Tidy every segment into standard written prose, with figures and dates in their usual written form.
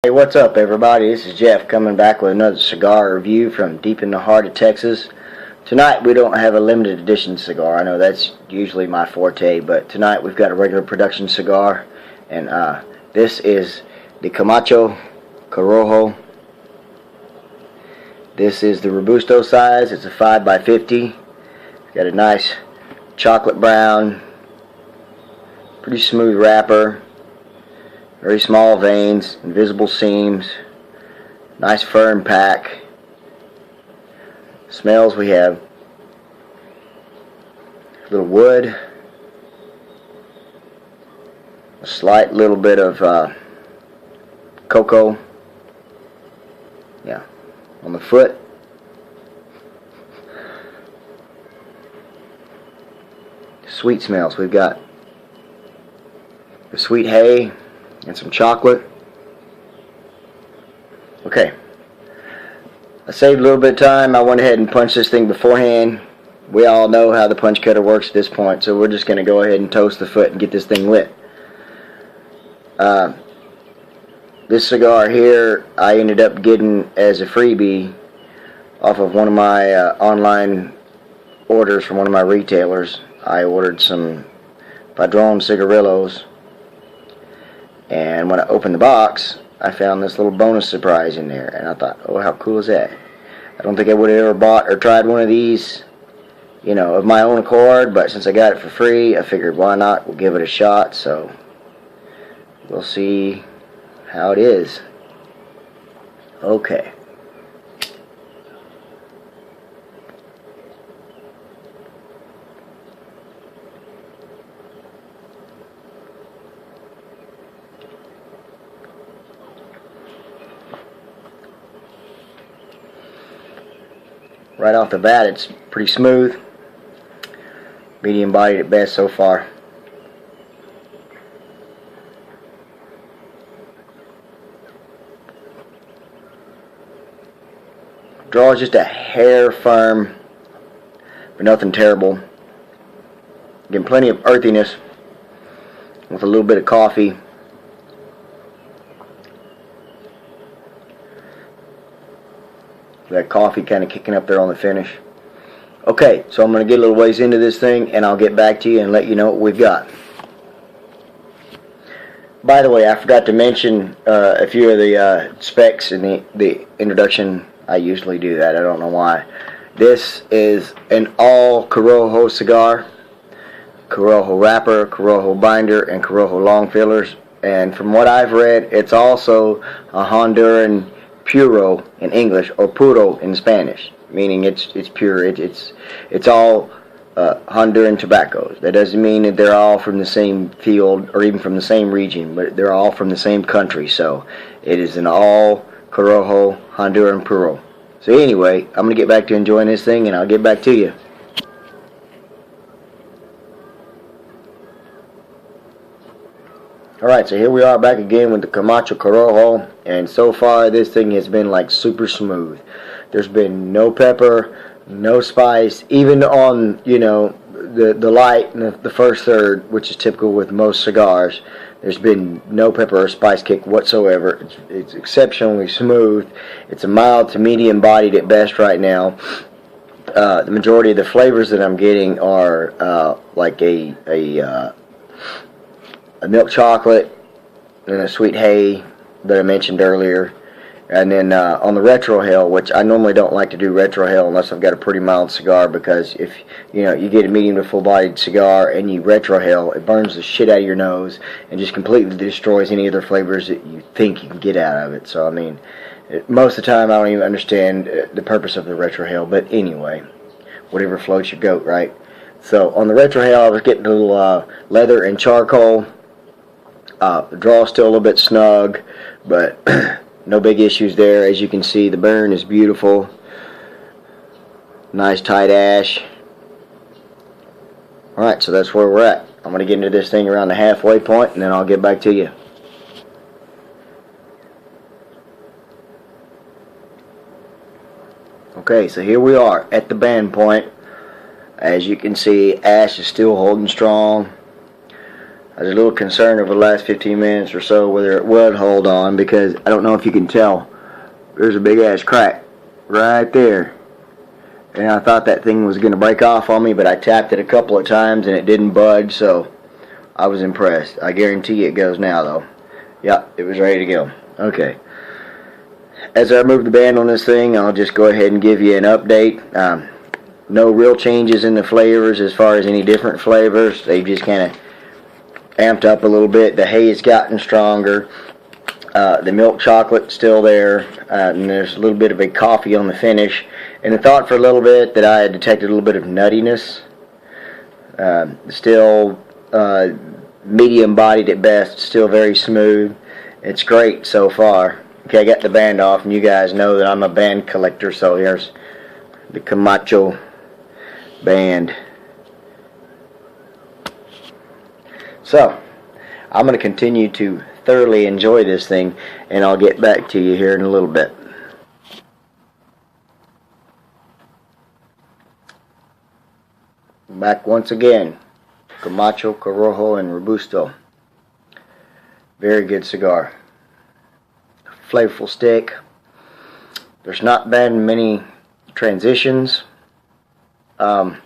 Hey, what's up everybody? This is Jeff coming back with another cigar review from deep in the heart of Texas. Tonight we don't have a limited edition cigar. I know that's usually my forte, but tonight we've got a regular production cigar, and this is the Camach Corojo. This is the Robusto size. It's a 5x50. Got a nice chocolate brown, pretty smooth wrapper. Very small veins, invisible seams, nice firm pack. Smells, we have a little wood, a slight little bit of cocoa, yeah, on the foot. Sweet smells, we've got the sweet hay and some chocolate. Okay, I saved a little bit of time. I went ahead and punched this thing beforehand. We all know how the punch cutter works at this point, so we're just going to go ahead and toast the foot and get this thing lit. This cigar here I ended up getting as a freebie off of one of my online orders from one of my retailers. I ordered some Padron cigarillos, and when I opened the box, I found this little bonus surprise in there, and I thought, oh, how cool is that? I don't think I would have ever bought or tried one of these, you know, of my own accord, but since I got it for free, I figured why not? We'll give it a shot, so we'll see how it is. Okay. Right off the bat, it's pretty smooth, medium bodied at best so far. Draw is just a hair firm, but nothing terrible. Getting plenty of earthiness with a little bit of coffee. That coffee kind of kicking up there on the finish. Okay, so I'm going to get a little ways into this thing, and I'll get back to you and let you know what we've got. By the way, I forgot to mention a few of the specs in the introduction. I usually do that. I don't know why. This is an all Corojo cigar. Corojo wrapper, Corojo binder, and Corojo long fillers. And from what I've read, it's also a Honduran puro in English, or puro in Spanish, meaning it's pure. It's all Honduran tobaccos. That doesn't mean that they're all from the same field or even from the same region, but they're all from the same country. So it is an all Corojo Honduran puro. So anyway, I'm gonna get back to enjoying this thing, and I'll get back to you. Alright, so here we are back again with the Camach Corojo, and so far this thing has been like super smooth. There's been no pepper, no spice, even on, you know, the light and the first third, which is typical with most cigars. There's been no pepper or spice kick whatsoever. It's exceptionally smooth. It's a mild to medium bodied at best right now. The majority of the flavors that I'm getting are like a milk chocolate and a sweet hay that I mentioned earlier, and then on the retrohale, which I normally don't like to do retrohale unless I've got a pretty mild cigar, because if you know you get a medium to full bodied cigar and you retrohale, it burns the shit out of your nose and just completely destroys any other flavors that you think you can get out of it. So I mean, most of the time I don't even understand the purpose of the retrohale, but anyway, whatever floats your goat, right? So on the retrohale, I was getting a little leather and charcoal. The draw is still a little bit snug, but no big issues there. As you can see, the burn is beautiful. Nice tight ash. Alright, so that's where we're at. I'm going to get into this thing around the halfway point, and then I'll get back to you. Okay, so here we are at the band point. As you can see, ash is still holding strong. I was a little concerned over the last 15 minutes or so whether it would hold on, because I don't know if you can tell, there's a big ass crack right there. And I thought that thing was going to break off on me, but I tapped it a couple of times and it didn't budge, so I was impressed. I guarantee it goes now, though. Yep, it was ready to go. Okay. As I remove the band on this thing, I'll just go ahead and give you an update. No real changes in the flavors as far as any different flavors. They've just kind of amped up a little bit. The hay has gotten stronger. The milk chocolate's still there. And there's a little bit of a coffee on the finish. And I thought for a little bit that I had detected a little bit of nuttiness. Still medium bodied at best. Still very smooth. It's great so far. Okay, I got the band off, and you guys know that I'm a band collector, so here's the Camacho band. So, I'm going to continue to thoroughly enjoy this thing, and I'll get back to you here in a little bit. Back once again. Camacho, Corojo, and Robusto. Very good cigar. Flavorful stick. There's not been many transitions. I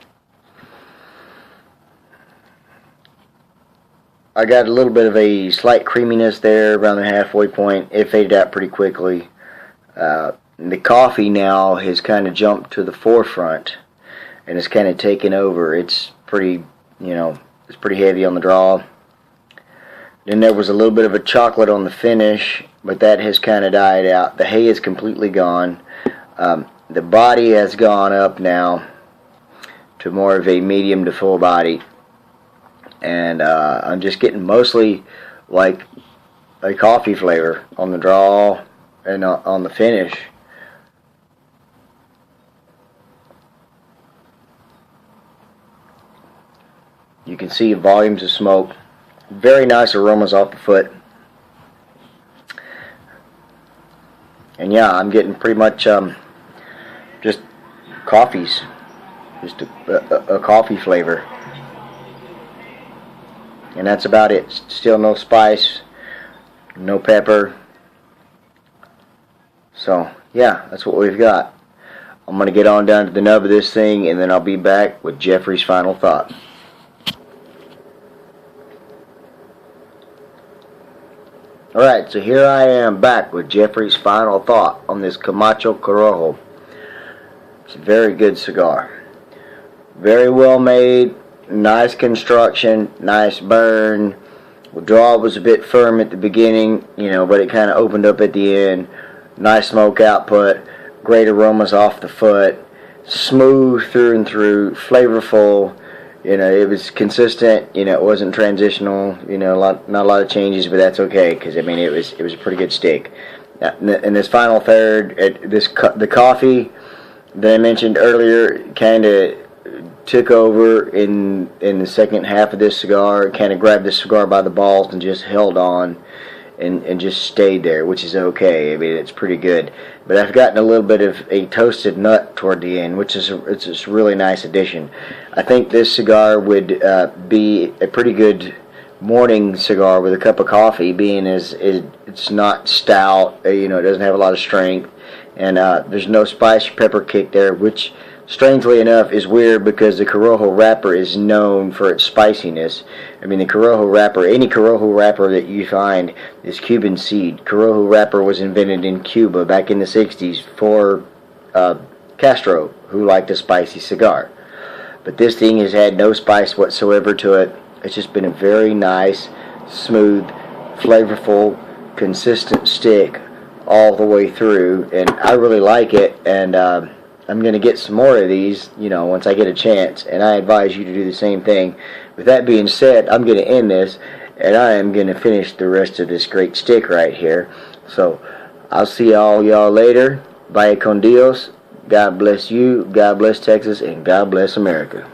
got a little bit of a slight creaminess there around the halfway point. It faded out pretty quickly. The coffee now has kind of jumped to the forefront and it's kind of taken over. It's pretty, it's pretty heavy on the draw. Then there was a little bit of a chocolate on the finish, but that has kind of died out. The hay is completely gone. The body has gone up now to more of a medium to full body. And I'm just getting mostly like a coffee flavor on the draw and on the finish. You can see volumes of smoke. Very nice aromas off the foot. And yeah, I'm getting pretty much just coffees. Just a coffee flavor. And that's about it. Still no spice, no pepper. So, yeah, that's what we've got. I'm going to get on down to the nub of this thing, and then I'll be back with Jeffrey's final thought. Alright, so here I am back with Jeffrey's final thought on this Camacho Corojo. It's a very good cigar. Very well made. Nice construction, nice burn. The draw was a bit firm at the beginning, but it kind of opened up at the end. Nice smoke output, great aromas off the foot, smooth through and through, flavorful. It was consistent. It wasn't transitional. Not a lot of changes, but that's okay because it was a pretty good stick. In this final third, the coffee that I mentioned earlier kind of took over in the second half of this cigar. Kind of grabbed the cigar by the balls and just held on and just stayed there, which is okay. It's pretty good. But I've gotten a little bit of a toasted nut toward the end, which is it's a really nice addition. I think this cigar would be a pretty good morning cigar with a cup of coffee, being as it's not stout. It doesn't have a lot of strength, and there's no spice or pepper kick there, which strangely enough is weird because the Corojo wrapper is known for its spiciness. The Corojo wrapper, any Corojo wrapper that you find is Cuban seed. Corojo wrapper was invented in Cuba back in the 60s for Castro, who liked a spicy cigar. But this thing has had no spice whatsoever to it. It's just been a very nice, smooth, flavorful, consistent stick all the way through, and I really like it. And I'm going to get some more of these, once I get a chance, and I advise you to do the same thing. With that being said, I'm going to end this, and I am going to finish the rest of this great stick right here. So, I'll see all y'all later. Vaya con Dios. God bless you, God bless Texas, and God bless America.